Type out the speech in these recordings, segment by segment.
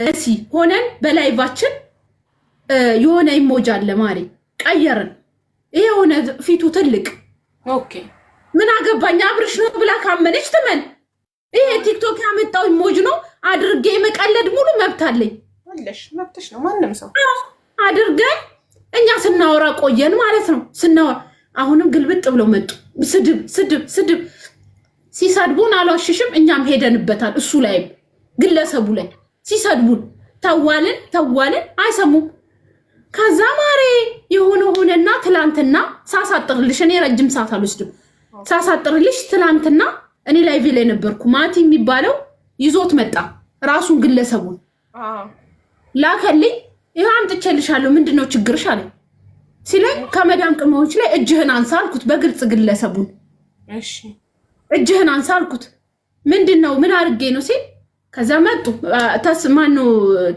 እሲ ሆነን በላይቫችን የሆነ ኢሞጂ አለ ማሪ ቀየርን። ይሄ ሆነ ፊቱ ትልቅ ኦኬ ምን አገባኝ አብርሽ ነው ብላ ካመነች ትመን። ይሄ ቲክቶክ ያመጣው ኢሞጂ ነው አድርጌ መቀለድ ሙሉ መብት አለኝ። ወለሽ መብትሽ ነው። ማንንም ሰው አድርገን እኛ ስናወራ ቆየን ማለት ነው። ስናወራ አሁንም ግልብጥ ብለው መጡ። ስድብ ስድብ ስድብ ሲሰድቡን አልዋሽሽም እኛም ሄደንበታል። እሱ ላይም ግለሰቡ ላይ ሲሰድቡን ተዋልን አይሰሙም። ከዛ ማሬ የሆነ ሆነና ትላንትና ሳሳጥርልሽ እኔ ረጅም ሰዓት አልወስድም። ሳሳጥርልሽ ትላንትና እኔ ላይቭ ላይ ነበርኩ። ማቲ የሚባለው ይዞት መጣ ራሱን ግለሰቡን ላከልኝ። ይሄ አምጥቼልሻለሁ ምንድነው ችግርሽ አለ ሲለኝ ከመዳም ቅመሞች ላይ እጅህን አንሳ አልኩት። በግልጽ ግለሰቡን እሺ እጅህን አንሳ አልኩት። ምንድነው ምን አድርጌ ነው ሲል ከዛ መጡ።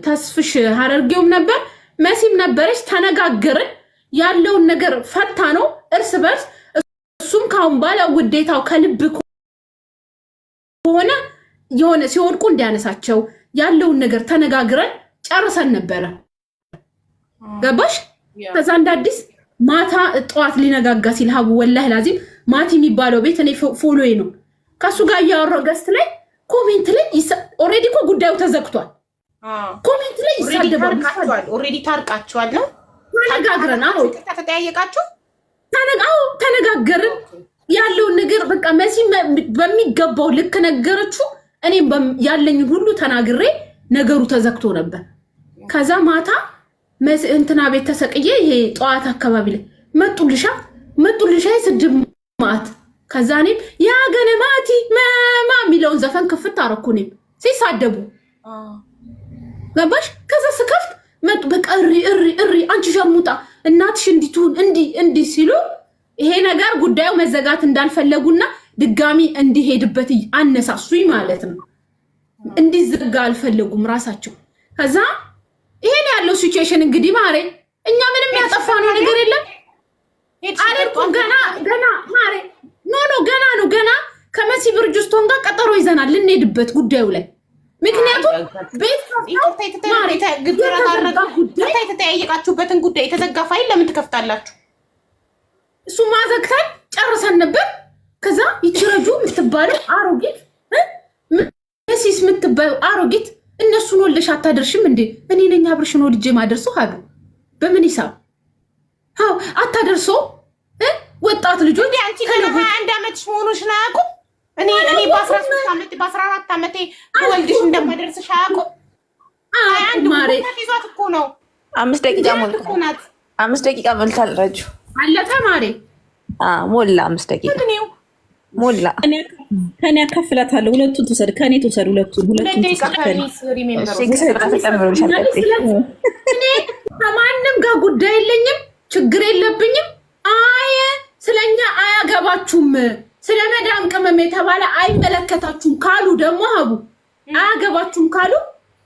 ተስፍሽ ሀረርጌውም ነበር መሲም ነበረች። ተነጋገርን ያለውን ነገር ፈታ ነው እርስ በርስ። እሱም ካሁን ባለ ውዴታው ከልብ ከሆነ የሆነ ሲወድቁ እንዲያነሳቸው ያለውን ነገር ተነጋግረን ጨርሰን ነበረ። ገባሽ? ከዛ እንደ አዲስ ማታ ጠዋት ሊነጋጋ ሲል ሀቡ ወላሂ ላዚም ማቲ የሚባለው ቤት እኔ ፎሎዬ ነው። ከሱ ጋር እያወራሁ ገስት ላይ ኮሜንት ላይ ኦሬዲ እኮ ጉዳዩ ተዘግቷል። ኮሜንት ላይ ይሳደባል። ኦሬዲ ታርቃችኋል ነው ተነጋግረን። አዎ ተጠያየቃችሁ? ተነጋገርን ያለውን ነገር በቃ መሲ በሚገባው ልክ ነገረችው። እኔም ያለኝን ሁሉ ተናግሬ ነገሩ ተዘግቶ ነበር። ከዛ ማታ እንትና ቤት ተሰቅዬ ይሄ ጠዋት አካባቢ ላይ መጡልሻ ስድብ ማት። ከዛ እኔም ያገነ ማቲ ማማ የሚለውን ዘፈን ክፍት አረኩ። እኔም ሲሳደቡ ገባሽ? ከዛ ስከፍት መጡ። በቃ እሪ አንቺ ሸርሙጣ እናትሽ እንዲትሁን እንዲህ ሲሉ ይሄ ነገር ጉዳዩ መዘጋት እንዳልፈለጉና ድጋሚ እንዲሄድበት አነሳሱኝ ማለት ነው። እንዲዘጋ አልፈለጉም ራሳቸው። ከዛ ይሄን ያለው ሲቹዌሽን እንግዲህ ማሬ እኛ ምንም ያጠፋነው ነገር የለም አለልኩም። ገና ማሬ ገና ከመሲ ብርጅስቶን ጋር ቀጠሮ ይዘናል ልንሄድበት ጉዳዩ ላይ። ምክንያቱም የተጠያየቃችሁበትን ጉዳይ የተዘጋ ፋይል ለምን ትከፍታላችሁ? እሱ ማዘግተን ጨርሰን ነበር። ከዛ ይችረጁ የምትባለው አሮጊት መሲስ የምትባለው አሮጊት እነሱን ወልደሽ አታደርሽም እንዴ? እኔ ነኝ አብርሽን ወልጄ ማደርሶ አሉ። በምን ሂሳብ አታደርሶ? ወጣት ልጆች አንቺ ከ21 ዓመትሽ መሆኑሽን አያውቁም? እኔ በ13 ዓመቴ በ14 ዓመቴ ወልድሽ እንደማደርስሽ አያውቁም? አንድ ማሬ ይዟት እኮ ነው። 5 ደቂቃ ሞልቷል። 5 ደቂቃ ሞልቷል። ረጁ አለፈ ማሬ ሞላ። 5 ደቂቃ ሞላ። ከኔ አካፍላታለሁ። ሁለቱን ትውሰድ፣ ከኔ ትውሰድ። ሁለቱን ከማንም ጋር ጉዳይ የለኝም፣ ችግር የለብኝም። ስለኛ አያገባችሁም፣ ስለ መዳም ቅመም የተባለ አይመለከታችሁም ካሉ ደግሞ ሀቡ አያገባችሁም ካሉ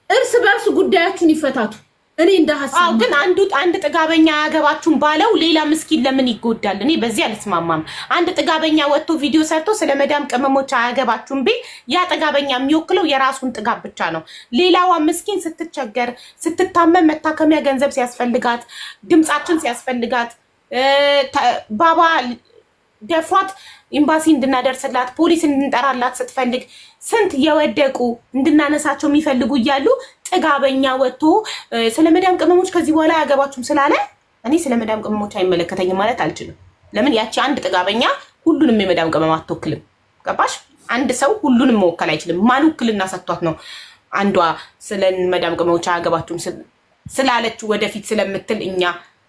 እርስ በርስ ጉዳያችሁን ይፈታቱ። እኔ እንደ ሐሳብ ግን አንድ ጥጋበኛ አያገባችሁም ባለው ሌላ ምስኪን ለምን ይጎዳል? እኔ በዚህ አልስማማም። አንድ ጥጋበኛ ወጥቶ ቪዲዮ ሰርቶ ስለ መዳም ቅመሞች አያገባችሁም ቢል ያ ጥጋበኛ የሚወክለው የራሱን ጥጋብ ብቻ ነው። ሌላዋ ምስኪን ስትቸገር፣ ስትታመም፣ መታከሚያ ገንዘብ ሲያስፈልጋት፣ ድምጻችን ሲያስፈልጋት፣ ባባ ደፍሯት ኤምባሲ እንድናደርስላት ፖሊስ እንድንጠራላት ስትፈልግ ስንት የወደቁ እንድናነሳቸው የሚፈልጉ እያሉ ጥጋበኛ ወጥቶ ስለ መዳም ቅመሞች ከዚህ በኋላ አያገባችሁም ስላለ እኔ ስለ መዳም ቅመሞች አይመለከተኝም ማለት አልችልም። ለምን ያቺ አንድ ጥጋበኛ ሁሉንም የመዳም ቅመም አትወክልም። ገባሽ? አንድ ሰው ሁሉንም መወከል አይችልም። ማን ውክልና ሰጥቷት ነው አንዷ ስለ መዳም ቅመሞች አያገባችሁም ስላለች ወደፊት ስለምትል እኛ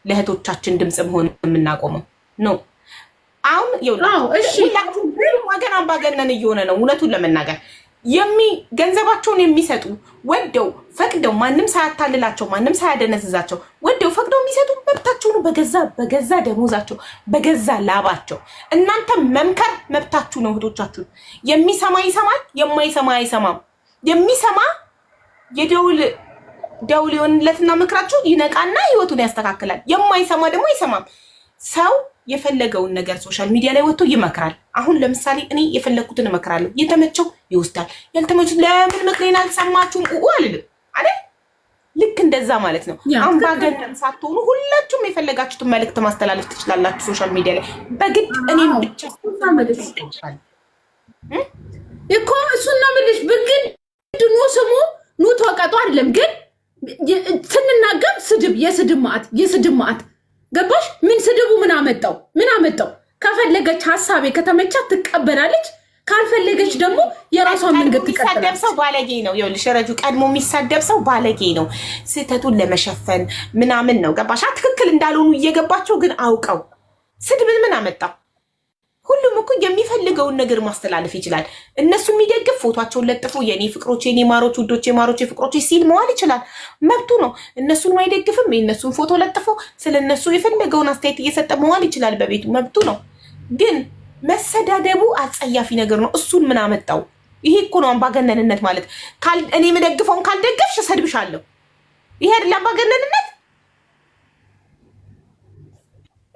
ለእህቶቻችን ድምፅ መሆን የምናቆመው ነው? አሁን ሁላችሁም ወገን አምባገነን እየሆነ ነው። እውነቱን ለመናገር ገንዘባቸውን የሚሰጡ ወደው ፈቅደው ማንም ሳያታልላቸው ማንም ሳያደነዝዛቸው ወደው ፈቅደው የሚሰጡ መብታቸው ነው። በገዛ ደሞዛቸው በገዛ ላባቸው። እናንተ መምከር መብታችሁ ነው። እህቶቻችሁ የሚሰማ ይሰማል፣ የማይሰማ አይሰማም። የሚሰማ የደውል የሆንለትና ምክራችሁ ይነቃና ህይወቱን ያስተካክላል። የማይሰማ ደግሞ አይሰማም። ሰው የፈለገውን ነገር ሶሻል ሚዲያ ላይ ወጥቶ ይመክራል። አሁን ለምሳሌ እኔ የፈለኩትን እመክራለሁ። የተመቸው ይወስዳል፣ ያልተመቸው ለምን ምክሬን አልሰማችሁም አልልም አይደል? እንደዛ ማለት ነው። አምባገነን ሳትሆኑ ሁላችሁም የፈለጋችሁትን መልእክት ማስተላለፍ ትችላላችሁ ሶሻል ሚዲያ ላይ በግድ እኔም ብቻ እኮ እሱና ምልሽ በግድ ኑ ስሙ ኑ ተወቀጡ አይደለም ግን ስንናገር ስድብ የስድብ ማዕት ገባሽ? ምን ስድቡ ምን አመጣው? ከፈለገች ሀሳቤ ከተመቻት ትቀበላለች፣ ካልፈለገች ደግሞ የራሷን መንገድ ትቀጥላለች። የሚሳደብ ሰው ባለጌ ነው። ይኸውልሽ ረጁ ቀድሞ የሚሳደብ ሰው ባለጌ ነው። ስህተቱን ለመሸፈን ምናምን ነው ገባሽ? ትክክል እንዳልሆኑ እየገባቸው ግን አውቀው ስድብን ምን አመጣው? ሁሉም እኮ የሚፈልገውን ነገር ማስተላለፍ ይችላል። እነሱ የሚደግፍ ፎቷቸውን ለጥፎ የኔ ፍቅሮች፣ የኔ ማሮች፣ ውዶች፣ የማሮች ፍቅሮች ሲል መዋል ይችላል፣ መብቱ ነው። እነሱን ማይደግፍም የእነሱን ፎቶ ለጥፎ ስለነሱ የፈለገውን አስተያየት እየሰጠ መዋል ይችላል፣ በቤቱ መብቱ ነው። ግን መሰዳደቡ አጸያፊ ነገር ነው። እሱን ምን አመጣው? ይሄ እኮ ነው አምባገነንነት ማለት። እኔ የምደግፈውን ካልደገፍሽ እሰድብሻለሁ። ይሄ አይደል አምባገነንነት?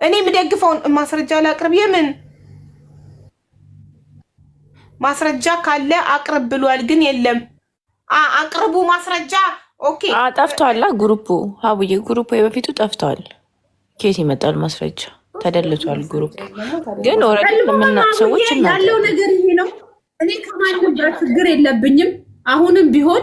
እኔ የምደግፈውን ማስረጃ ላቅርብ። የምን ማስረጃ ካለ አቅርብ ብሏል፣ ግን የለም። አቅርቡ ማስረጃ። ኦኬ ጠፍቷል። ግሩፑ ሀቡዬ ግሩፑ የበፊቱ ጠፍቷል። ኬት ይመጣል ማስረጃ? ተደልቷል ግሩፕ። ግን ኦልሬዲ የምናውቅ ሰዎች ያለው ነገር ይሄ ነው። እኔ ከማንም ጋር ችግር የለብኝም። አሁንም ቢሆን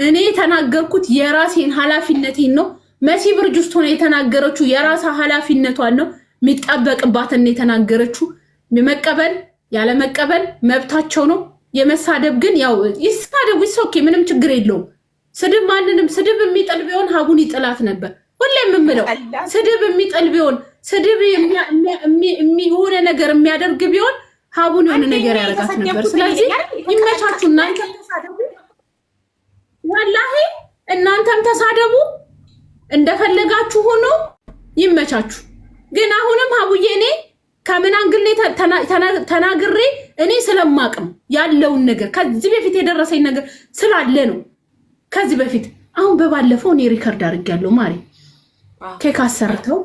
እኔ የተናገርኩት የራሴን ኃላፊነቴን ነው። መሲ ብርጅስቶን የተናገረችው የራሳ ኃላፊነቷን ነው። የሚጠበቅባትን የተናገረችው መቀበል ያለ መቀበል መብታቸው ነው። የመሳደብ ግን ያው ይሳደቡ ኦኬ፣ ምንም ችግር የለውም። ስድብ ማንንም ስድብ የሚጥል ቢሆን ሀቡን ይጥላት ነበር። ሁሌ የምምለው ስድብ የሚጥል ቢሆን ስድብ የሆነ ነገር የሚያደርግ ቢሆን ሀቡን የሆነ ነገር ያደርጋት ነበር። ስለዚህ ይመቻችሁ፣ እናንተም ተሳደቡ፣ ወላሂ እናንተም ተሳደቡ፣ እንደፈለጋችሁ ሆኖ ይመቻችሁ። ግን አሁንም ሀቡዬ እኔ ከምን አንግል ተናግሬ እኔ ስለማቅም ያለውን ነገር ከዚህ በፊት የደረሰኝ ነገር ስላለ ነው። ከዚህ በፊት አሁን በባለፈው እኔ ሪከርድ አድርጌያለሁ። ማሪ ኬክ አሰርተው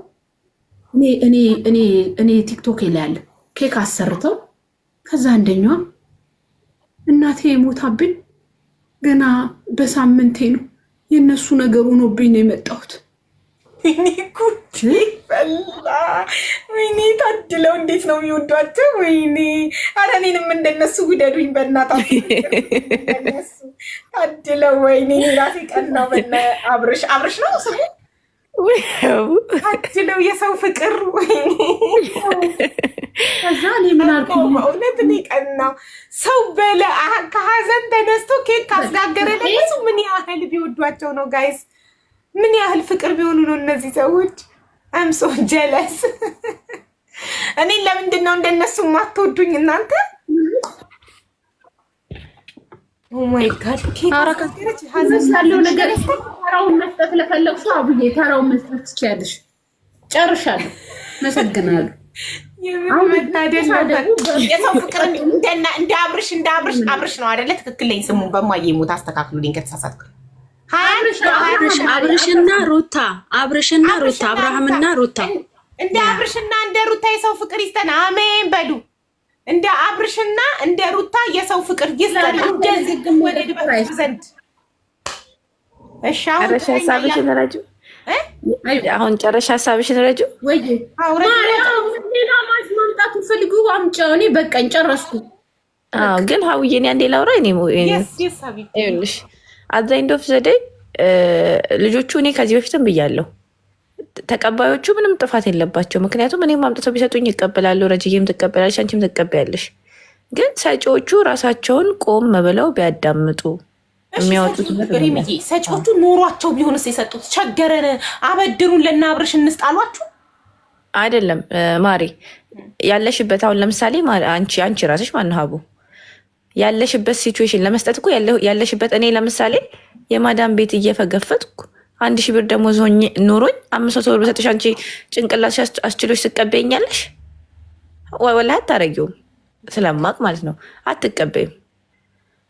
እኔ ቲክቶክ ላይ ያለ ኬክ አሰርተው ከዛ አንደኛዋ እናቴ የሞታብኝ ገና በሳምንቴ ነው የነሱ ነገር ሆኖብኝ ነው የመጣሁት። ወይኔ ታድለው እንዴት ነው የሚወዷቸው? ወይኔ ኧረ እኔንም እንደነሱ ውደዱኝ በእናታችሁ ታድለው። ወይኔ ራሴ ቀናው። አብርሽ ነው ስሙ። ታድለው የሰው ፍቅር። ወይኔ ከዛ እኔ ምን አልኩ? እውነት እኔ ቀናው። ሰው ከሀዘን ተነስቶ ኬክ ካስጋገረ ለሱ ምን ያህል ቢወዷቸው ነው ጋይስ? ምን ያህል ፍቅር ቢሆኑ ነው እነዚህ ሰዎች? አም ሶ ጀለስ። እኔን ለምንድን ነው እንደነሱ ማትወዱኝ እናንተ? ኦ ማይ ጋድ ያለው ነገር ተራውን መስጠት ለፈለግሽው አብዬ ተራውን መስጠት ትችያለሽ። ጨርሻለሁ። መሰግናለሁ። የሰው ፍቅር እንደ አብርሽ ነው አይደለ? ትክክል ነኝ። ስሙን በማየሙት አስተካክሉልኝ ከተሳሳትኩ። አብርሽና ሩታ አብርሃምና ሩታ እንደ አብርሽና እንደ ሩታ የሰው ፍቅር ይስጠን። አሜን በሉ። እንደ አብርሽና እንደ ሩታ የሰው ፍቅር ይስጠን። እንደዚህ ግን ወደ ድበቱ ዘንድ እሺ። አሁን ጨረሻ ሀሳብሽን ረጁ ወይ ሌላ ማስ ማምጣት ፈልጉ አምጪ። እኔ በቃኝ ጨረስኩ። ግን ሀውዬ እኔ አንዴ ላውራ። ይኸውልሽ አት ዘ ኤንድ ኦፍ ዘ ዴይ ልጆቹ እኔ ከዚህ በፊትም ብያለሁ፣ ተቀባዮቹ ምንም ጥፋት የለባቸው። ምክንያቱም እኔም አምጥተው ቢሰጡኝ ይቀበላለሁ፣ ረጅዬም ትቀበላለች፣ አንቺም ትቀበያለሽ። ግን ሰጪዎቹ ራሳቸውን ቆም ብለው ቢያዳምጡ የሚያወጡት ሰጪዎቹ ኖሯቸው ቢሆንስ የሰጡት ቸገረን አበድሩን ለናብርሽ እንስጣሏችሁ አይደለም ማሪ ያለሽበት። አሁን ለምሳሌ አንቺ ራስሽ ማነው ሀቡ ያለሽበት ሲቹዌሽን ለመስጠት እኮ ያለሽበት። እኔ ለምሳሌ የማዳም ቤት እየፈገፈጥኩ 1000 ብር ደሞዝ ኖሮኝ 500 ብር በሰጥሽ አንቺ ጭንቅላትሽ አስችሎሽ ትቀበይኛለሽ? ወላሂ አታረጊውም። ስለማቅ ማለት ነው አትቀበይም።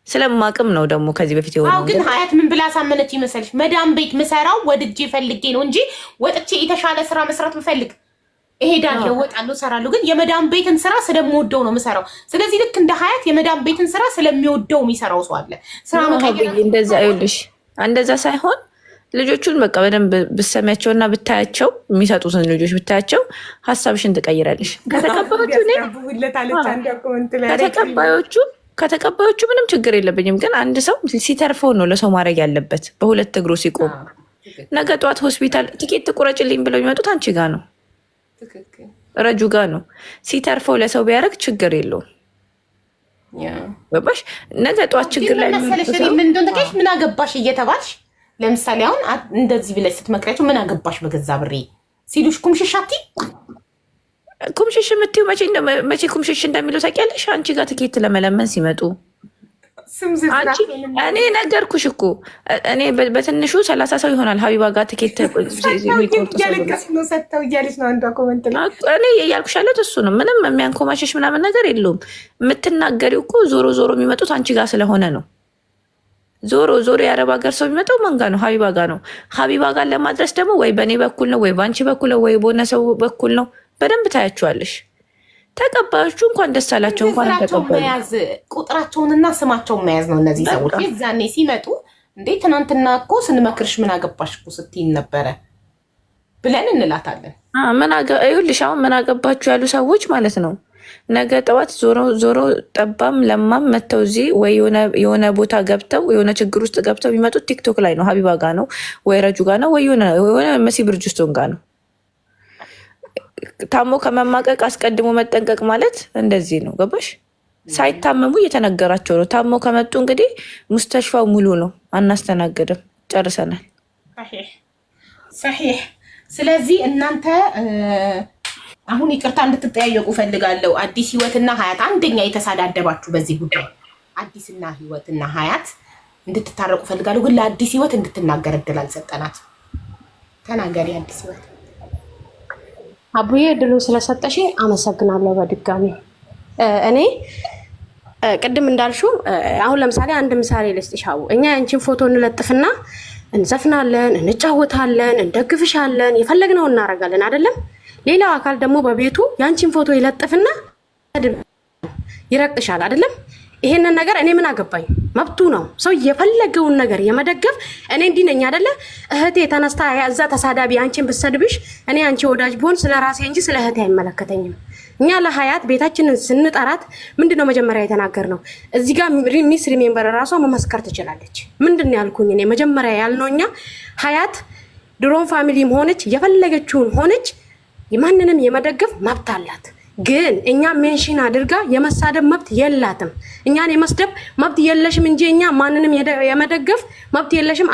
ስለማቅም ነው ደግሞ ከዚህ በፊት የሆነው። ግን ሀያት ምን ብላ ሳመነች ይመስልሽ? መዳም ቤት ምሰራው ወድጄ ፈልጌ ነው እንጂ ወጥቼ የተሻለ ስራ መስራት ብፈልግ እሄዳለሁ፣ እወጣለሁ፣ እሰራለሁ። ግን የመዳም ቤትን ስራ ስለምወደው ነው የምሰራው። ስለዚህ ልክ እንደ ሀያት የመዳም ቤትን ስራ ስለሚወደው የሚሰራው ሰው አለ። ስራ መቀየር እንደዛ ይኸውልሽ፣ እንደዛ ሳይሆን ልጆቹን በቃ በደንብ ብትሰሚያቸውና ብታያቸው የሚሰጡትን ልጆች ብታያቸው ሀሳብሽን ትቀይራለሽ። ከተቀባዮቹ ምንም ችግር የለብኝም፣ ግን አንድ ሰው ሲተርፈው ነው ለሰው ማድረግ ያለበት። በሁለት እግሩ ሲቆም ነገ ጠዋት ሆስፒታል ቲኬት ቁረጭልኝ ብለው የሚመጡት አንቺ ጋ ነው፣ ረጁ ጋ ነው። ሲተርፈው ለሰው ቢያደርግ ችግር የለውም። ገባሽ? ነገ ጠዋት ችግር ላይ ምን አገባሽ እየተባልሽ ለምሳሌ አሁን እንደዚህ ብለሽ ስትመክሪያቸው ምን አገባሽ በገዛ ብሬ ሲሉሽ ኩምሽሻቲ ኩምሽሽ የምትይው መቼ ኩምሽሽ እንደሚለው ታውቂያለሽ? አንቺ ጋር ትኬት ለመለመን ሲመጡ እኔ ነገርኩሽ እኮ እኔ በትንሹ 30 ሰው ይሆናል ሀቢባ ጋር ትኬት እኔ እያልኩሽ ያለት እሱ ነው። ምንም የሚያንኮማሽሽ ምናምን ነገር የለውም። የምትናገሪው እኮ ዞሮ ዞሮ የሚመጡት አንቺ ጋር ስለሆነ ነው። ዞሮ ዞሮ የአረብ ሀገር ሰው የሚመጣው ማን ጋር ነው? ሀቢባ ጋር ነው። ሀቢባ ጋር ለማድረስ ደግሞ ወይ በእኔ በኩል ነው ወይ በአንቺ በኩል ነው ወይ በሆነ ሰው በኩል ነው። በደንብ ታያቸዋለሽ። ተቀባዮቹ እንኳን ደስ አላቸው። እንኳን መያዝ ቁጥራቸውንና ስማቸውን መያዝ ነው። እነዚህ ሰዎች የዛኔ ሲመጡ እንዴ ትናንትና እኮ ስንመክርሽ ምን አገባሽ እኮ ስትይን ነበረ ብለን እንላታለን። ይኸውልሽ አሁን ምን አገባችሁ ያሉ ሰዎች ማለት ነው ነገ ጠዋት ዞሮ ጠባም ለማም መተው እዚህ ወይ የሆነ ቦታ ገብተው የሆነ ችግር ውስጥ ገብተው የሚመጡት ቲክቶክ ላይ ነው። ሀቢባ ጋ ነው ወይ ረጁ ጋ ነው ወይ የሆነ መሲ ብርጅስቶን ጋ ነው። ታሞ ከመማቀቅ አስቀድሞ መጠንቀቅ ማለት እንደዚህ ነው። ገባሽ? ሳይታመሙ እየተነገራቸው ነው። ታሞ ከመጡ እንግዲህ ሙስተሽፋው ሙሉ ነው፣ አናስተናግድም፣ ጨርሰናል። ሰሒሕ። ስለዚህ እናንተ አሁን ይቅርታ እንድትጠያየቁ ፈልጋለሁ። አዲስ ህይወትና ሀያት አንደኛ የተሳዳደባችሁ በዚህ ጉዳይ አዲስና ህይወትና ሀያት እንድትታረቁ ፈልጋለሁ። ግን ለአዲስ ህይወት እንድትናገር እድል አልሰጠናት። ተናገሪ አዲስ ህይወት። አቡዬ እድሉ ስለሰጠሽ አመሰግናለሁ በድጋሚ። እኔ ቅድም እንዳልሽው አሁን ለምሳሌ አንድ ምሳሌ ልስጥሽ። እኛ ያንቺን ፎቶ እንለጥፍና እንዘፍናለን፣ እንጫወታለን፣ እንደግፍሻለን፣ የፈለግነው እናደርጋለን አይደለም? ሌላው አካል ደግሞ በቤቱ ያንቺን ፎቶ ይለጥፍና ይረቅጥሻል አይደለም? ይሄንን ነገር እኔ ምን አገባኝ? መብቱ ነው ሰው የፈለገውን ነገር የመደገፍ። እኔ እንዲህ ነኝ አይደለ? እህቴ ተነስታ ያዛ ተሳዳቢ አንቺን ብትሰድብሽ እኔ አንቺ ወዳጅ ቢሆን ስለ ራሴ እንጂ ስለ እህቴ አይመለከተኝም። እኛ ለሀያት ቤታችንን ስንጠራት ምንድነው መጀመሪያ የተናገርነው? እዚህ ጋር ሚስ ሪሜምበር ራሷ መመስከር ትችላለች። ምንድነው ያልኩኝ እኔ መጀመሪያ ያልነው እኛ ሀያት ድሮን ፋሚሊም ሆነች የፈለገችውን ሆነች የማንንም የመደገፍ መብት አላት። ግን እኛ ሜንሽን አድርጋ የመሳደብ መብት የላትም። እኛን የመስደብ መብት የለሽም እንጂ እኛ ማንንም የመደገፍ መብት የለሽም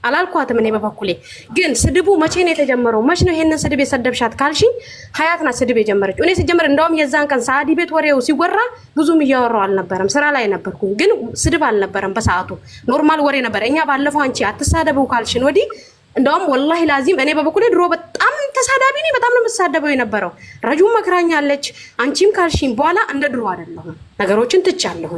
አላልኳትም። እኔ በበኩሌ ግን ስድቡ መቼ ነው የተጀመረው? መቼ ነው ይሄንን ስድብ የሰደብሻት ካልሽኝ ሀያት ናት ስድብ የጀመረችው። እኔ ሲጀመር እንደውም የዛን ቀን ሳዲ ቤት ወሬው ሲወራ ብዙም እያወራው አልነበረም፣ ስራ ላይ ነበርኩኝ። ግን ስድብ አልነበረም በሰዓቱ ኖርማል ወሬ ነበር። እኛ ባለፈው አንቺ አትሳደቡ ካልሽን ወዲህ እንደውም ወላሂ ላዚም እኔ በበኩሌ ድሮ በጣም ተሳዳቢ ነኝ። በጣም ነው የምሳደበው የነበረው። ረጁም መክራኛለች። አንቺም ካልሽኝ በኋላ እንደ ድሮ አይደለሁም። ነገሮችን ትቻለሁ፣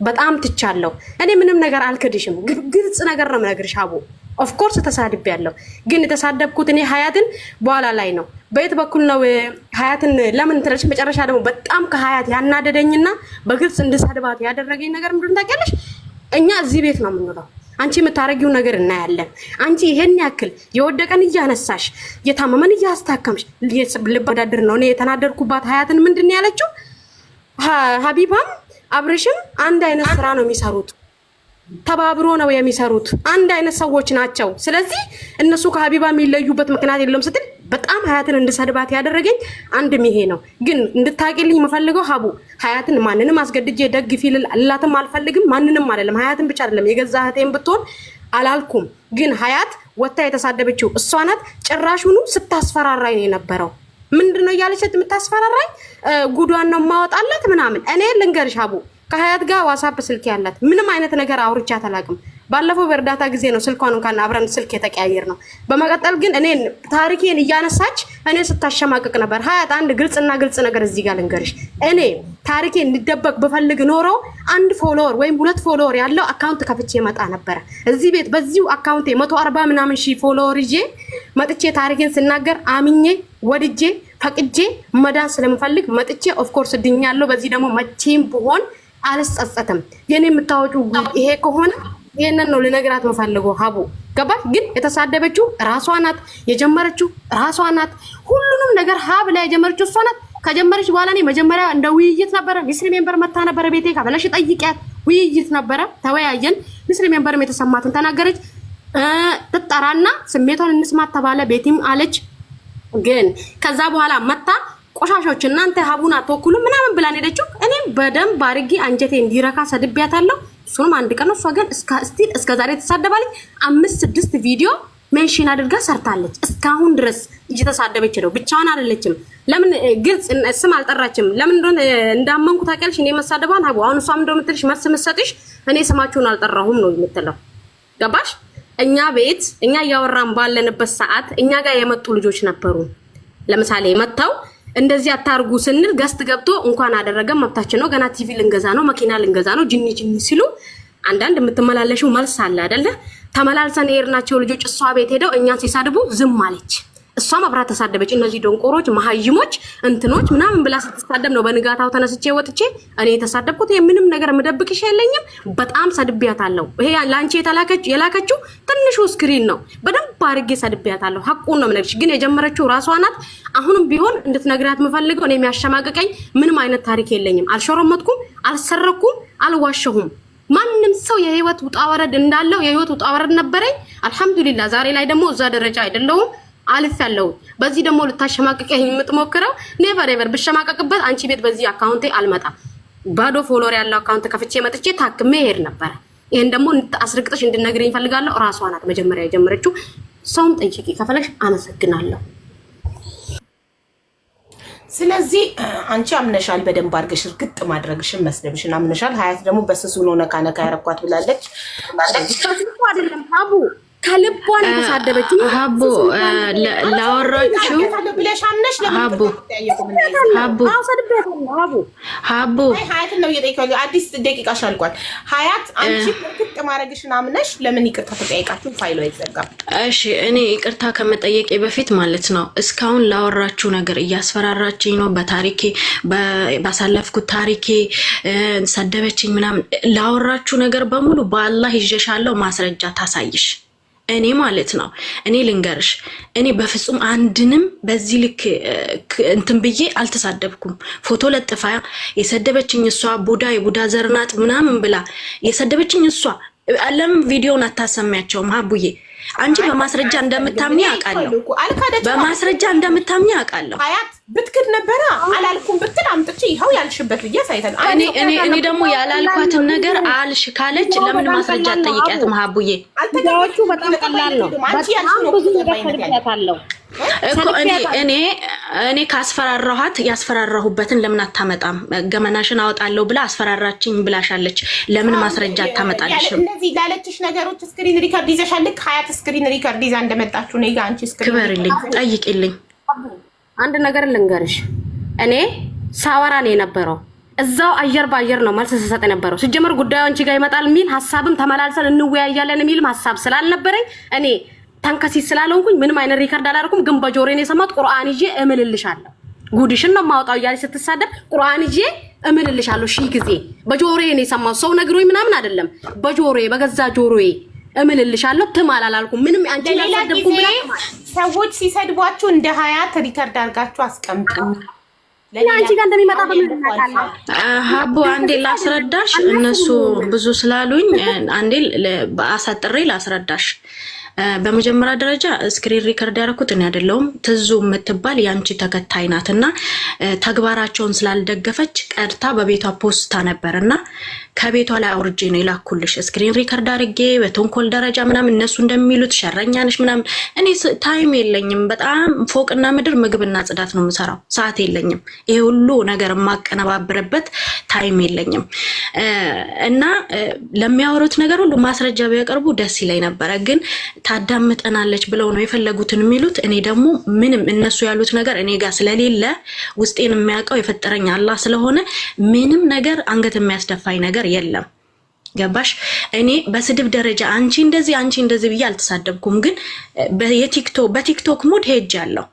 በጣም ትቻለሁ። እኔ ምንም ነገር አልክድሽም። ግልጽ ነገር ነው የምነግርሽ አቡ። ኦፍ ኮርስ ተሳድቤያለሁ። ግን የተሳደብኩት እኔ ሀያትን በኋላ ላይ ነው። በየት በኩል ነው ሀያትን ለምን ትለሽ? መጨረሻ ደግሞ በጣም ከሀያት ያናደደኝና በግልጽ እንድሳድባት ያደረገኝ ነገር ምንድን ታውቂያለሽ? እኛ እዚህ ቤት ነው የምንውለው። አንቺ የምታረጊው ነገር እናያለን። አንቺ ይሄን ያክል የወደቀን እያነሳሽ የታመመን እያስታከምሽ ልበዳድር ነው። እኔ የተናደርኩባት ሀያትን ምንድን ነው ያለችው? ሀቢባም አብርሽም አንድ አይነት ስራ ነው የሚሰሩት፣ ተባብሮ ነው የሚሰሩት፣ አንድ አይነት ሰዎች ናቸው። ስለዚህ እነሱ ከሀቢባ የሚለዩበት ምክንያት የለውም ስትል በጣም ሀያትን እንድሰድባት ያደረገኝ አንድም ይሄ ነው። ግን እንድታቂልኝ የምፈልገው ሀቡ ሀያትን ማንንም አስገድጄ ደግፊ ልላትም አልፈልግም። ማንንም አይደለም፣ ሀያትን ብቻ አይደለም፣ የገዛ እህቴን ብትሆን አላልኩም። ግን ሀያት ወታ የተሳደበችው እሷ ናት። ጭራሹኑ ስታስፈራራኝ ነው የነበረው። ምንድነው እያለች የምታስፈራራኝ? ጉዷን ነው ማወጣላት ምናምን። እኔ ልንገርሽ ሀቡ ከሀያት ጋር ዋትስአፕ ስልክ ያላት ምንም አይነት ነገር አውርቻት አላውቅም። ባለፈው በእርዳታ ጊዜ ነው ስልኳን እንኳን አብረን ስልክ የተቀያየር ነው። በመቀጠል ግን እኔ ታሪኬን እያነሳች እኔ ስታሸማቅቅ ነበር። ሀያት አንድ ግልጽና ግልጽ ነገር እዚህ ጋር ልንገርሽ። እኔ ታሪኬን እንዲደበቅ ብፈልግ ኖሮ 1 ፎሎወር ወይም 2 ፎሎወር ያለው አካውንት ከፍቼ መጣ ነበረ። እዚህ ቤት በዚሁ አካውንቴ 140 ምናምን ሺህ ፎሎወር ይዤ መጥቼ ታሪኬን ስናገር አምኜ ወድጄ ፈቅጄ መዳን ስለምፈልግ መጥቼ ኦፍ ኮርስ ድኛለሁ። በዚህ ደግሞ መቼም ብሆን አልጸጸትም። የኔ የምታወጪው ይሄ ከሆነ ይሄንን ነው ልነግራት የምፈልገው ሀቡ። ገባሽ? ግን የተሳደበችው ራሷ ናት፣ የጀመረችው ራሷ ናት። ሁሉንም ነገር ሀብ ላይ የጀመረችው እሷ ናት። ከጀመረች በኋላ እኔ መጀመሪያ እንደ ውይይት ነበረ። ሚስሪ ሜምበር መታ ነበረ ቤቴ ካበላሽ ጠይቂያት ውይይት ነበረ። ተወያየን። ሚስሪ ሜምበርም የተሰማትን ተናገረች። ትጠራና ስሜቷን እንስማት ተባለ። ቤቲም አለች። ግን ከዛ በኋላ መታ ቆሻሾች እናንተ ሀቡን አትወኩሉ ምናምን ብላን ሄደችው። እኔም በደንብ አድርጌ አንጀቴ እንዲረካ ሰድቢያታለሁ። እሱንም አንድ ቀን እሷ ግን እስከ ዛሬ ተሳደባለች። 5-6 ቪዲዮ ሜንሽን አድርጋ ሰርታለች። እስካሁን ድረስ እየተሳደበች ነው። ብቻዋን አይደለችም። ለምን ግልጽ ስም አልጠራችም? ለምን እንደሆነ እንዳመንኩ ታውቂያለሽ። እኔ መሳደባን ሀቡ አሁን እሷም እንደው የምትልሽ መልስ የምትሰጥሽ እኔ ስማችሁን አልጠራሁም ነው የምትለው። ገባሽ? እኛ ቤት እኛ እያወራን ባለንበት ሰዓት እኛ ጋር የመጡ ልጆች ነበሩ። ለምሳሌ መጣው እንደዚህ አታርጉ ስንል ገስት ገብቶ እንኳን አደረገ መብታችን ነው፣ ገና ቲቪ ልንገዛ ነው፣ መኪና ልንገዛ ነው፣ ጅኒ ሲሉ አንዳንድ የምትመላለሽው መልስ አለ አይደለ? ተመላልሰን የሄድናቸው ልጆች እሷ ቤት ሄደው እኛን ሲሳድቡ ዝም አለች። እሷ መብራት ተሳደበች። እነዚህ ደንቆሮች መሀይሞች እንትኖች ምናምን ብላ ስትሳደብ ነው በንጋታው ተነስቼ ወጥቼ እኔ የተሳደብኩት። ምንም ነገር ምደብቅሽ የለኝም። በጣም ሰድቢያታለሁ። ይሄ ላንቺ የላከችው ትንሹ ስክሪን ነው። በደንብ አድርጌ ሰድቢያታለሁ። ሐቁን ነው የምነግርሽ። ግን የጀመረችው ራሷ ናት። አሁንም ቢሆን እንድትነግሪያት የምፈልገው እኔ የሚያሸማቅቀኝ ምንም አይነት ታሪክ የለኝም። አልሾረመጥኩም፣ አልሰረኩም፣ አልዋሸሁም። ማንም ሰው የህይወት ውጣ ወረድ እንዳለው የህይወት ውጣ ወረድ ነበረኝ። አልሐምዱሊላህ ዛሬ ላይ ደግሞ እዛ ደረጃ አይደለሁም። አልፍ ያለው በዚህ ደግሞ ልታሸማቀቀኝ የምትሞክረው ኔቨር ኤቨር ብሸማቀቅበት አንቺ ቤት በዚህ አካውንቴ አልመጣም። ባዶ ፎሎወር ያለው አካውንት ከፍቼ መጥቼ ታክሜ ሄድ ነበር። ይሄን ደግሞ አስርቅጥሽ እንድነግሪኝ ፈልጋለሁ። ራሷ ናት መጀመሪያ የጀመረችው። ሰውም ጠይቂ ከፈለሽ። አመሰግናለሁ። ስለዚህ አንቺ አምነሻል፣ በደንብ አድርገሽ እርግጥ ማድረግሽን መስደብሽን አምነሻል። ሀያት ደግሞ በስሱ ነው ነካ ነካ ያረኳት ብላለች። አይደለም ሀቡ ከልቧን የተሳደበችው ሀቡ ላወራችሁ ብለሽ አምነሽ ሀቡ ሀያትን ነው እየጠየቀው። አዲስ ደቂቃሽ አልቋል። ሀያት አንቺ እርግጥ ማድረግሽን አምነሽ ለምን ይቅርታ ተጠያይቃችሁ ፋይሉ አይዘጋም? እሺ እኔ ይቅርታ ከመጠየቄ በፊት ማለት ነው እስካሁን ላወራችሁ ነገር እያስፈራራችኝ ነው። በታሪኬ ባሳለፍኩት ታሪኬ ሰደበችኝ ምናምን ላወራችሁ ነገር በሙሉ በአላህ ይዤሻለሁ። ማስረጃ ታሳይሽ እኔ ማለት ነው። እኔ ልንገርሽ፣ እኔ በፍጹም አንድንም በዚህ ልክ እንትን ብዬ አልተሳደብኩም። ፎቶ ለጥፋ የሰደበችኝ እሷ የቡዳ ዘርናት ምናምን ብላ የሰደበችኝ እሷ ለምን ቪዲዮን አታሰሚያቸውም? ሀቡዬ አንቺ በማስረጃ እንደምታምኚ አውቃለሁ። በማስረጃ እንደምታምኚ አውቃለሁ። ሀያት ብትክድ ነበረ አላልኩም ብትል አምጥቼ ይኸው ያልሽበት ብዬ ሳይተል እኔ ደግሞ ያላልኳትን ነገር አልሽ ካለች ለምን ማስረጃ አትጠይቂያትም? ሀቡዬ አልተጋዎቹ በጣም ቀላል ነው። በጣም ብዙ ነገር ተደርጋታለሁ እኮ እኔ ካስፈራራኋት ያስፈራራሁበትን ለምን አታመጣም? ገመናሽን አወጣለሁ ብላ አስፈራራችኝ ብላሻለች። ለምን ማስረጃ አታመጣልሽም? እነዚህ ላለችሽ ነገሮች ስክሪን ሪከርድ ይዘሻል። ልክ ሀያት ስክሪን ሪከርድ ይዛ እንደመጣችሁ ነው። አንቺ ስክሪን ክበርልኝ፣ ጠይቂልኝ። አንድ ነገር ልንገርሽ፣ እኔ ሳወራ ነው የነበረው። እዛው አየር በአየር ነው መልስ ስሰጥ የነበረው። ሲጀመር ጉዳዩ አንቺ ጋር ይመጣል የሚል ሀሳብም ተመላልሰን እንወያያለን የሚልም ሀሳብ ስላልነበረኝ እኔ ተንከሲስ ስላልሆንኩኝ ምንም አይነት ሪከርድ አላደረኩም። ግን በጆሮዬ ነው የሰማሁት። ቁርአን ይዤ እምልልሻለሁ፣ ጉድሽን ነው የማወጣው እያለች ስትሳደብ ቁርአን ይዤ እምልልሻለሁ። ሺህ ጊዜ በጆሮዬ ነው የሰማሁት። ሰው ነግሮኝ ምናምን አይደለም፣ በጆሮዬ በገዛ ጆሮዬ እምልልሻለሁ። ትማል አላልኩም ምንም። አንቺ ያሳደብኩም ብላ ሰዎች ሲሰድቧችሁ እንደ ሀያት ሪከርድ አድርጋችሁ አስቀምጡ። አንቺ ጋር እንደሚመጣ በምን ሀቡ አንዴ ላስረዳሽ። እነሱ ብዙ ስላሉኝ አንዴ አሳጥሬ ላስረዳሽ። በመጀመሪያ ደረጃ ስክሪን ሪከርድ ያደረኩት እኔ አይደለሁም። ትዙ የምትባል ያንቺ ተከታይ ናትና ተግባራቸውን ስላልደገፈች ቀድታ በቤቷ ፖስታ ነበርና ከቤቷ ላይ አውርጄ ነው የላኩልሽ። ስክሪን ሪከርድ አድርጌ በተንኮል ደረጃ ምናምን እነሱ እንደሚሉት ሸረኛ ነሽ ምናምን። እኔ ታይም የለኝም። በጣም ፎቅና ምድር ምግብና ጽዳት ነው የምሰራው። ሰዓት የለኝም። ይሄ ሁሉ ነገር የማቀነባብርበት ታይም የለኝም። እና ለሚያወሩት ነገር ሁሉ ማስረጃ ቢያቀርቡ ደስ ይለኝ ነበረ። ግን ታዳምጠናለች ብለው ነው የፈለጉትን የሚሉት። እኔ ደግሞ ምንም እነሱ ያሉት ነገር እኔ ጋር ስለሌለ ውስጤን የሚያውቀው የፈጠረኝ አላህ ስለሆነ ምንም ነገር አንገት የሚያስደፋኝ ነገር የለም። ገባሽ? እኔ በስድብ ደረጃ አንቺ እንደዚህ ብዬ አልተሳደብኩም። ግን በቲክቶክ ሙድ ሄጃለሁ።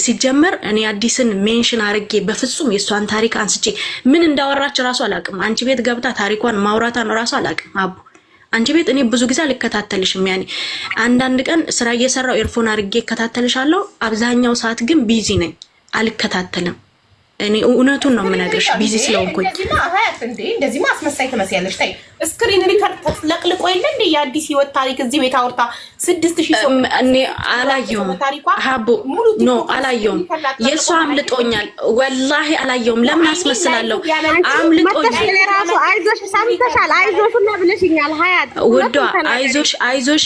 ሲጀመር እኔ አዲስን ሜንሽን አርጌ በፍጹም የሷን ታሪክ አንስቼ ምን እንዳወራች ራሱ አላውቅም። አንቺ ቤት ገብታ ታሪኳን ማውራታን ራሱ አላውቅም። አቡ አንቺ ቤት እኔ ብዙ ጊዜ አልከታተልሽም። ያኔ አንዳንድ ቀን ስራ እየሰራው ኤርፎን አድርጌ እከታተልሻለሁ። አብዛኛው ሰዓት ግን ቢዚ ነኝ፣ አልከታተልም። እኔ እውነቱን ነው የምነግርሽ፣ ቢዚ ስለሆንኩኝ። እንደዚህ ማስመሳይ ትመስያለሽ። ታይ ስክሪን ሪከርድ ተለቅልቆ የለ እንደ የአዲስ ህይወት ታሪክ እዚህ ቤት አውርታ 6000 ሰው እኔ አላየሁም። ሀቡ ኖ አላየሁም። የእሷ አምልጦኛል፣ ወላሂ አላየሁም። ለምን አስመስላለሁ? አምልጦኛል። ራሱ አይዞሽ ሰምተሻል፣ አይዞሽ እና ብለሽኛል። ሀያት ውዷ አይዞሽ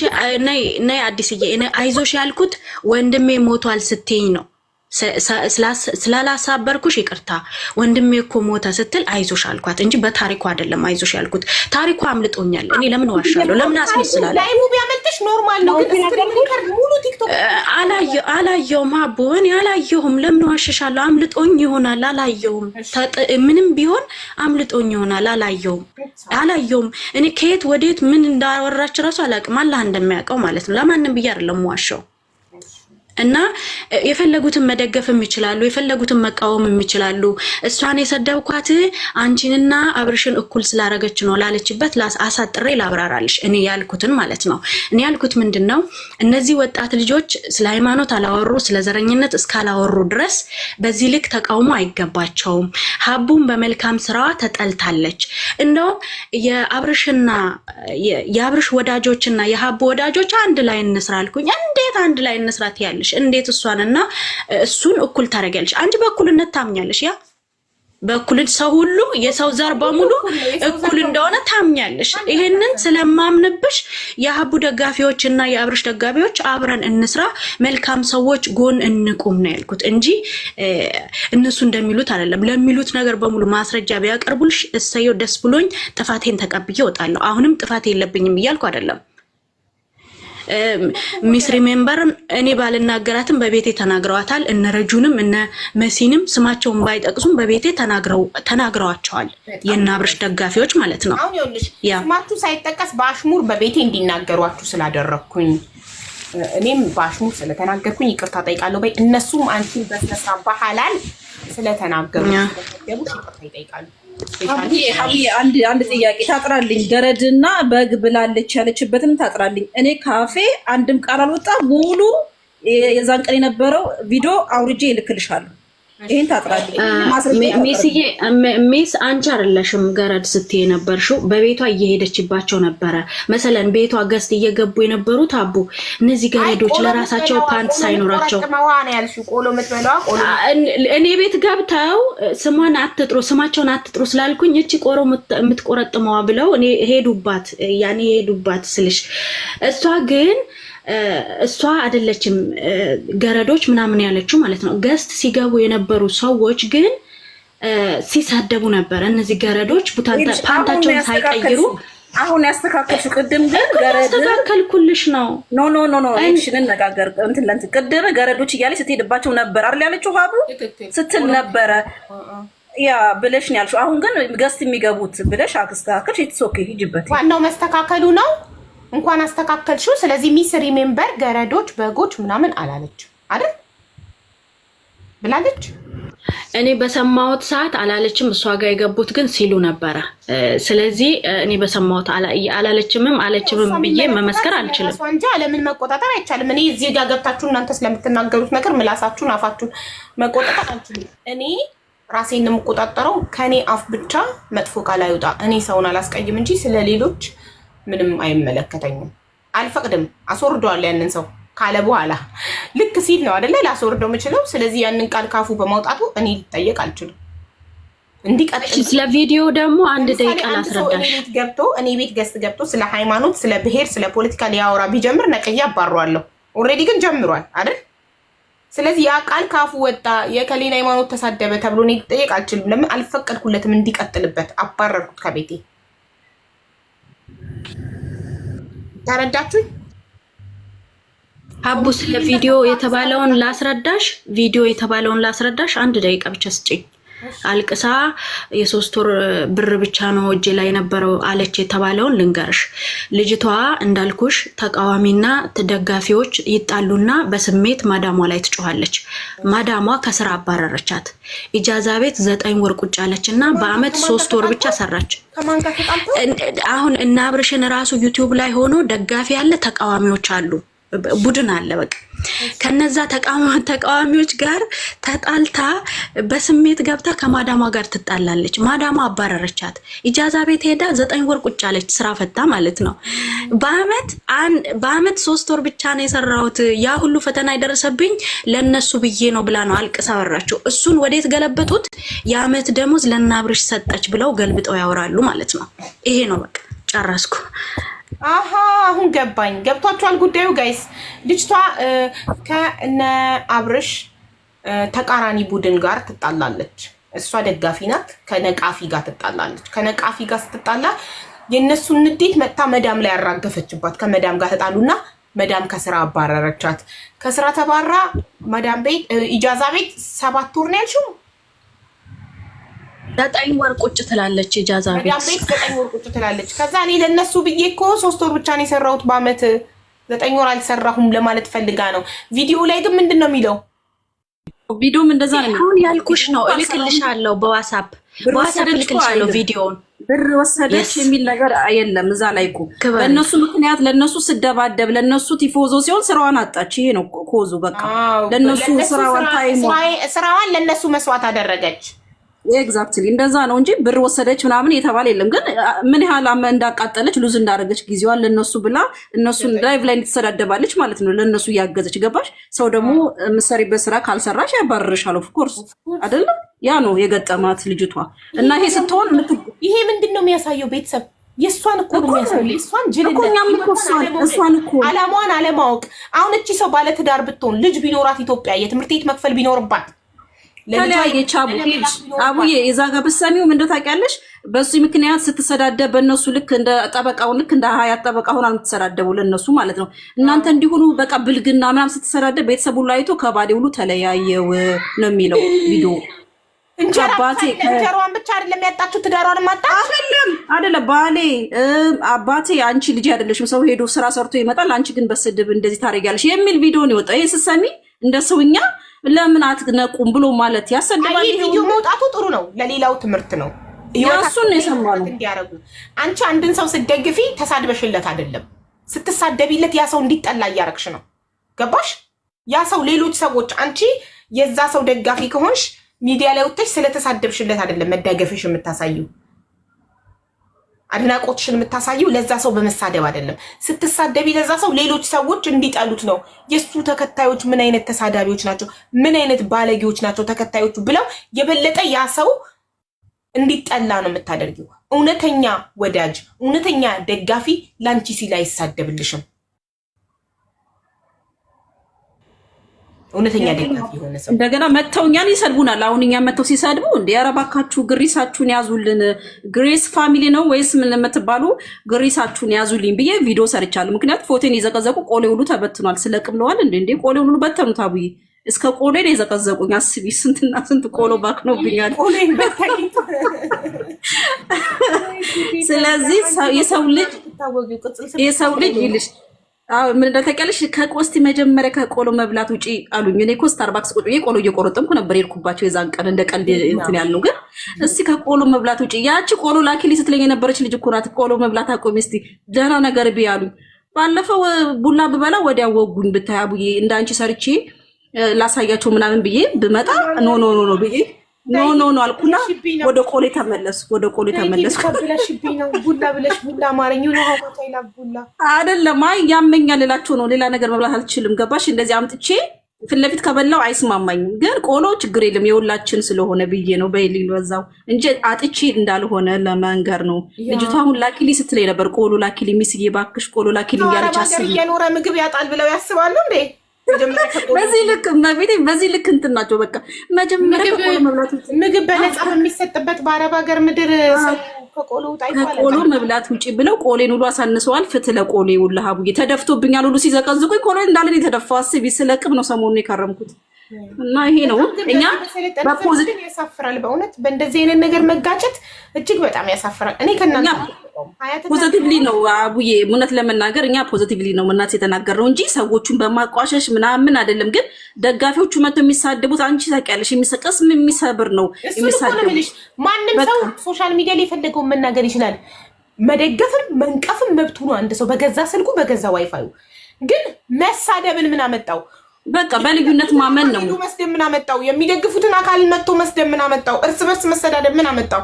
ነይ አዲስዬ፣ አይዞሽ ያልኩት ወንድሜ ሞቷል ስትይኝ ነው። ስላላሳበርኩሽ ይቅርታ፣ ወንድሜ እኮ ሞተ ስትል አይዞሽ አልኳት እንጂ በታሪኩ አይደለም አይዞሽ ያልኩት። ታሪኩ አምልጦኛል። እኔ ለምን ዋሻለሁ? ለምን አስመስላለሁ? ላይሙ ቢያመልጥሽ ኖርማል ነው። ግን ስክሪን ሙሉ ቲክቶክ አላየሁም። አቦ እኔ አላየሁም። ለምን ዋሸሻለሁ? አምልጦኝ ይሆናል። አላየሁም። ምንም ቢሆን አምልጦኝ ይሆናል። አላየሁም። እኔ ከየት ወዴት ምን እንዳወራች እራሱ አላውቅም። አላህ እንደሚያውቀው ማለት ነው። ለማንም ብዬ አይደለም ዋሻው። እና የፈለጉትን መደገፍም ይችላሉ፣ የፈለጉትን መቃወምም ይችላሉ። እሷን የሰደብኳት አንቺንና አብርሽን እኩል ስላረገች ነው ላለችበት አሳጥሬ ላብራራልሽ እኔ ያልኩትን ማለት ነው። እኔ ያልኩት ምንድነው፣ እነዚህ ወጣት ልጆች ስለ ሃይማኖት አላወሩ፣ ስለ ዘረኝነት እስካላወሩ ድረስ በዚህ ልክ ተቃውሞ አይገባቸውም። ሀቡን በመልካም ስራዋ ተጠልታለች። እንደውም የአብርሽ ወዳጆችና የሀቡ ወዳጆች አንድ ላይ እንስራ አልኩኝ። እንዴት አንድ ላይ እንስራት ያለሽ? እንዴት እሷንና እሱን እኩል ታደርጊያለሽ? አንቺ በእኩልነት ታምኛለሽ። ያ በእኩልነት ሰው ሁሉ የሰው ዘር በሙሉ እኩል እንደሆነ ታምኛለሽ። ይሄንን ስለማምንብሽ የሀቡ ደጋፊዎችና የአብርሽ ደጋፊዎች አብረን እንስራ፣ መልካም ሰዎች ጎን እንቁም ነው ያልኩት እንጂ እነሱ እንደሚሉት አይደለም። ለሚሉት ነገር በሙሉ ማስረጃ ቢያቀርቡልሽ እሰየው፣ ደስ ብሎኝ ጥፋቴን ተቀብዬ እወጣለሁ። አሁንም ጥፋት የለብኝም እያልኩ አይደለም። ሚስ ሪሜምበርን እኔ ባልናገራትም በቤቴ ተናግረዋታል። እነ ረጁንም እነ መሲንም ስማቸውን ባይጠቅሱም በቤቴ ተናግረዋቸዋል። የእነ አብርሽ ደጋፊዎች ማለት ነው። አሁን ይኸውልሽ ስማችሁ ሳይጠቀስ በአሽሙር በቤቴ እንዲናገሯችሁ ስላደረግኩኝ እኔም በአሽሙር ስለተናገርኩኝ ይቅርታ ጠይቃለሁ። በይ እነሱም አንቺን በስነሳ በሐላል ስለተናገሩ ይቅርታ ይጠይቃሉ። አንድ ጥያቄ ታጥራልኝ። ገረድና በግ ብላለች ያለችበትን ታጥራልኝ። እኔ ካፌ አንድም ቃል አልወጣ። ሙሉ የዛን ቀን የነበረው ቪዲዮ አውርጄ ይልክልሻለሁ። ይሄን ታጥራለች። ሚስዬ ሚስ አንቺ አይደለሽም ገረድ ስትይ የነበርሽው በቤቷ እየሄደችባቸው ነበረ። መሰለን ቤቷ ገስት እየገቡ የነበሩት አቡ እነዚህ ገረዶች ለራሳቸው ፓንት ሳይኖራቸው እኔ ቤት ገብተው ስሟን አትጥሩ ስማቸውን አትጥሩ ስላልኩኝ እቺ ቆሮ የምትቆረጥመዋ ብለው እኔ ሄዱባት። ያኔ ሄዱባት ስልሽ እሷ ግን እሷ አይደለችም ገረዶች ምናምን ያለችው ማለት ነው። ገስት ሲገቡ የነበሩ ሰዎች ግን ሲሳደቡ ነበር። እነዚህ ገረዶች ፓንታቸውን ሳይቀይሩ አሁን ያስተካከልሽ ቅድም ግን ገረድ ያስተካከልኩልሽ ነው። ኖ እሺ እንነጋገር። ቅድም ገረዶች እያለች ስትሄድባቸው ነበር አይደል ያለችው ሀቡ ስትል ነበረ ያ ብለሽ ነው ያልሽው። አሁን ግን ገስት የሚገቡት ብለሽ አስተካከልሽ። ኢትስ ኦኬ ሂጂበት። ዋናው መስተካከሉ ነው። እንኳን አስተካከልሽው። ስለዚህ ሚስ ሪሜምበር ገረዶች በጎች ምናምን አላለች አይደል ብላለች። እኔ በሰማሁት ሰዓት አላለችም። እሷ ጋር የገቡት ግን ሲሉ ነበረ። ስለዚህ እኔ በሰማሁት አላለችምም አለችምም ብዬ መመስከር አልችልም እንጂ ለምን መቆጣጠር አይቻልም። እኔ እዚህ ጋር ገብታችሁ እናንተ ስለምትናገሩት ነገር ምላሳችሁን አፋችሁን መቆጣጠር አልችልም። እኔ ራሴን ነው የምቆጣጠረው። ከኔ አፍ ብቻ መጥፎ ቃል አይወጣ። እኔ ሰውን አላስቀይም እንጂ ስለሌሎች ምንም አይመለከተኝም። አልፈቅድም። አስወርደዋለሁ ያንን ሰው ካለ በኋላ ልክ ሲል ነው አይደለ ላስወርደው የምችለው። ስለዚህ ያንን ቃል ካፉ በማውጣቱ እኔ ልጠየቅ አልችልም። እንዲቀጥል ስለ ቪዲዮ ደግሞ አንድ ደቂቃ ላስረዳሽ። እኔ ቤት ገስት ገብቶ ስለ ሃይማኖት፣ ስለ ብሔር፣ ስለ ፖለቲካ ሊያወራ ቢጀምር ነቅያ አባረዋለሁ። ኦልሬዲ ግን ጀምሯል አይደል? ስለዚህ ያ ቃል ካፉ ወጣ የከሌን ሃይማኖት ተሳደበ ተብሎ እኔ ልጠየቅ አልችልም። ለምን አልፈቀድኩለትም እንዲቀጥልበት፣ አባረርኩት ከቤቴ። ተረዳችሁኝ? አቡ ስለ ቪዲዮ የተባለውን ላስረዳሽ። አንድ ደቂቃ ብቻ ስጪኝ። አልቅሳ የ3 ወር ብር ብቻ ነው እጄ ላይ የነበረው አለች የተባለውን ልንገርሽ። ልጅቷ እንዳልኩሽ ተቃዋሚና ደጋፊዎች ይጣሉና በስሜት ማዳሟ ላይ ትጮኻለች። ማዳሟ ከስራ አባረረቻት። ኢጃዛ ቤት 9 ወር ቁጭ አለች እና በአመት 3 ወር ብቻ ሰራች። አሁን እና አብርሽን ራሱ ዩቲዩብ ላይ ሆኖ ደጋፊ ያለ ተቃዋሚዎች አሉ፣ ቡድን አለ። በቃ ከነዛ ተቃዋሚዎች ጋር ተጣልታ በስሜት ገብታ ከማዳሟ ጋር ትጣላለች። ማዳሟ አባረረቻት። ኢጃዛ ቤት ሄዳ 9 ወር ቁጭ አለች፣ ስራ ፈታ ማለት ነው። በአመት 3 ወር ብቻ ነው የሰራሁት፣ ያ ሁሉ ፈተና የደረሰብኝ ለነሱ ብዬ ነው ብላ ነው አልቅሳ ወራቸው። እሱን ወዴት ገለበጡት? የአመት ደሞዝ ለእነ አብርሽ ሰጠች ብለው ገልብጠው ያወራሉ ማለት ነው። ይሄ ነው በቃ ጨረስኩ። አሀ አሁን ገባኝ። ገብቷችኋል ጉዳዩ ጋይስ። ልጅቷ ከእነ አብርሽ ተቃራኒ ቡድን ጋር ትጣላለች። እሷ ደጋፊ ናት። ከነቃፊ ጋር ትጣላለች። ከነቃፊ ጋር ስትጣላ የእነሱን ንዴት መጥታ መዳም ላይ ያራገፈችባት። ከመዳም ጋር ተጣሉና መዳም ከስራ አባረረቻት። ከስራ ተባራ መዳም ቤት ኢጃዛ ቤት 7 ወር ነው ያልሽው? 9 ወር ቁጭ ትላለች ኢጃዛ ቤት። መዳም ቤት 9 ወር ቁጭ ትላለች። ከዛ እኔ ለነሱ ብዬ እኮ 3 ወር ብቻ ነው የሰራሁት በአመት 9 ወር አልሰራሁም ለማለት ፈልጋ ነው። ቪዲዮ ላይ ግን ምንድነው የሚለው? ቪዲዮም እንደዛ ነው። አሁን ያልኩሽ ነው። እልክልሻለሁ በዋትስአፕ እልክልሻለሁ ቪዲዮውን። ብር ወሰደች የሚል ነገር የለም እዛ ላይ እኮ። ለነሱ ምክንያት ለነሱ ስደባደብ ለነሱ ቲፎዞ ሲሆን ስራዋን አጣች። ይሄ ነው ኮዙ። በቃ ለነሱ ስራዋን ለነሱ መስዋዕት አደረገች። ኤግዛክትሊ እንደዛ ነው እንጂ ብር ወሰደች ምናምን የተባለ የለም። ግን ምን ያህል እንዳቃጠለች ሉዝ እንዳደረገች ጊዜዋን ለነሱ ብላ እነሱን ላይቭ ላይ እንድትሰዳደባለች ማለት ነው። ለነሱ እያገዘች ገባሽ። ሰው ደግሞ ምሰሪበት ስራ ካልሰራሽ ያባርርሻል። ኦፍ ኮርስ አይደለ? ያ ነው የገጠማት ልጅቷ። እና ይሄ ስትሆን ይሄ ምንድነው የሚያሳየው? ቤተሰብ የእሷን እኮ ነው የሚያሳየው። የእሷን እሷን እኮ አላማዋን አለማወቅ። አሁን እቺ ሰው ባለትዳር ብትሆን ልጅ ቢኖራት ኢትዮጵያ የትምህርት ቤት መክፈል ቢኖርባት ተለያየች። አቡዬ የዛ ጋር ብትሰሚው ምን ታውቂያለሽ? በሱ ምክንያት ስትሰዳደብ በእነሱ ልክ እንደ ጠበቃው ልክ እንደ ሀያት ጠበቃ ሆና የምትሰዳደቡ ለእነሱ ማለት ነው። እናንተ እንዲሆኑ በቃ ብልግና ምናምን ስትሰዳደብ ቤተሰቡ ሁሉ አይቶ ከባዴ ሁሉ ተለያየው ነው የሚለው ቪዲዮ። እንጀራዋን ብቻ አይደለም ያጣችው፣ ትዳሯንም አጣች። አይደለም ባሌ አባቴ አንቺ ልጅ አይደለሽም፣ ሰው ሄዶ ስራ ሰርቶ ይመጣል፣ አንቺ ግን በስድብ እንደዚህ ታደርጊያለሽ የሚል ቪዲዮ ነው የወጣው። ይሄ ስትሰሚ እንደ ሰውኛ ለምን አትነቁም ብሎ ማለት ያሰደባል። ይሄ ቪዲዮ መውጣቱ ጥሩ ነው፣ ለሌላው ትምህርት ነው። እሱን የሰማነው እንዲያረጉ። አንቺ አንድን ሰው ስትደግፊ ተሳድበሽለት አይደለም፣ ስትሳደቢለት ያ ሰው እንዲጠላ እያረግሽ ነው። ገባሽ? ያ ሰው ሌሎች ሰዎች አንቺ የዛ ሰው ደጋፊ ከሆንሽ ሚዲያ ላይ ወጥተሽ ስለተሳደብሽለት አይደለም መደገፍሽ የምታሳዩ፣ አድናቆትሽን የምታሳዩ ለዛ ሰው በመሳደብ አይደለም። ስትሳደቢ ለዛ ሰው ሌሎች ሰዎች እንዲጠሉት ነው። የሱ ተከታዮች ምን አይነት ተሳዳቢዎች ናቸው፣ ምን አይነት ባለጌዎች ናቸው ተከታዮቹ ብለው የበለጠ ያ ሰው እንዲጠላ ነው የምታደርጊው። እውነተኛ ወዳጅ፣ እውነተኛ ደጋፊ ላንቺ ሲል አይሳደብልሽም። እውነተኛ ደጋፊ የሆነ ሰው እንደገና መተው እኛን ይሰድቡናል። አሁን እኛ መተው ሲሰድቡ እንደ ያረባካችሁ ግሪሳችሁን ያዙልን፣ ግሬስ ፋሚሊ ነው ወይስ ምን የምትባሉ ግሪሳችሁን ያዙልኝ ብዬ ቪዲዮ ሰርቻለሁ። ምክንያቱም ፎቶን የዘቀዘቁ ቆሌ ሁሉ ተበትኗል። ስለቅም ብለዋል እንዴ ቆሌ ሁሉ በተኑት። አቡዬ እስከ ቆሌ ነው የዘቀዘቁኝ። አስቢ ስንትና ስንት ቆሎ ባክኖብኛል። ስለዚህ የሰው ልጅ ይልሽ ምን እንደተቀልሽ ከቆስቲ መጀመሪያ ከቆሎ መብላት ውጪ አሉኝ። እኔ እኮ ስታርባክስ ቁጭ ብዬ ቆሎ እየቆረጠምኩ ነበር የሄድኩባቸው የዛን ቀን እንደ ቀልድ እንትን ያለው። ግን እስቲ ከቆሎ መብላት ውጪ ያቺ ቆሎ ላኪሊ ስትለኝ የነበረች ልጅ እኮ ናት። ቆሎ መብላት አቆሚ እስቲ ደህና ነገር ቢያሉኝ። ባለፈው ቡላ ብበላ ወዲያ ወጉኝ ብታይ አቡዬ እንዳንቺ ሰርቼ ላሳያቸው ምናምን ብዬ ብመጣ ኖ ኖ ኖ ብዬ ኖ አልኩና ወደ ቆሌ ተመለስኩ። ቡላ ብለሽ ቡላ አማርኛ ነው ሆታይላ ቡላ አይደለም። አይ ያመኛል እላቸው ነው። ሌላ ነገር መብላት አልችልም። ገባሽ? እንደዚህ አምጥቼ ፊት ለፊት ከበላው አይስማማኝም። ግን ቆሎ ችግር የለም የሁላችን ስለሆነ ብዬ ነው በይልኝ ወዛው እንጂ አጥቼ እንዳልሆነ ለመንገር ነው። ልጅቷ አሁን ላኪሊ ስትለኝ ነበር። ቆሎ ላኪሊ ሚስዬ ባክሽ ቆሎ ላኪሊ ያለች አስብ የኖረ ምግብ ያጣል ብለው ያስባሉ እንዴ? በዚህ ልክ እንትን ናቸው። በቃ መጀመሪያ ምግብ በነፃ የሚሰጥበት በአረብ ሀገር ምድር ከቆሎ መብላት ውጪ ብለው ቆሌን ሁሉ አሳንሰዋል። ፍትህ ለቆሌ ሁሉ ሀቡዬ ተደፍቶብኛል ሁሉ ሲዘቀዝቁኝ ቆሎ እንዳለን የተደፋው አስቢ። ስለቅም ነው ሰሞኑን የከረምኩት። እና ይሄ ነው እኛ በፖዚቲቭ ያሳፍራል። በእውነት በእንደዚህ አይነት ነገር መጋጨት እጅግ በጣም ያሳፍራል። እኔ ከእናንተ ፖዚቲቭሊ ነው አቡዬ፣ እውነት ለመናገር እኛ ፖዚቲቭሊ ነው እናት የተናገርነው እንጂ ሰዎቹን በማቋሸሽ ምናምን አይደለም። ግን ደጋፊዎቹ መጥተው የሚሳደቡት አንቺ ታውቂያለሽ፣ የሚሰቀስ የሚሰብር ነው የሚሳደቡት። ማንም ሰው ሶሻል ሚዲያ ላይ የፈለገውን መናገር ይችላል። መደገፍም መንቀፍም መብቱ ነው አንድ ሰው በገዛ ስልኩ በገዛ ዋይፋዩ። ግን መሳደብን ምን አመጣው? በቃ በልዩነት ማመን ነው። መስደብ ምን አመጣው? የሚደግፉትን አካል መጥቶ መስደብ ምን አመጣው? እርስ በርስ መሰዳደብ ምን አመጣው?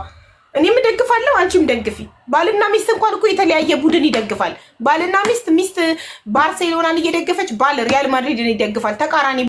እኔም ደግፋለሁ፣ አንቺም ደግፊ። ባልና ሚስት እንኳን እኮ የተለያየ ቡድን ይደግፋል። ባልና ሚስት ባርሴሎናን እየደገፈች ባል ሪያል ማድሪድን ይደግፋል። ተቃራኒ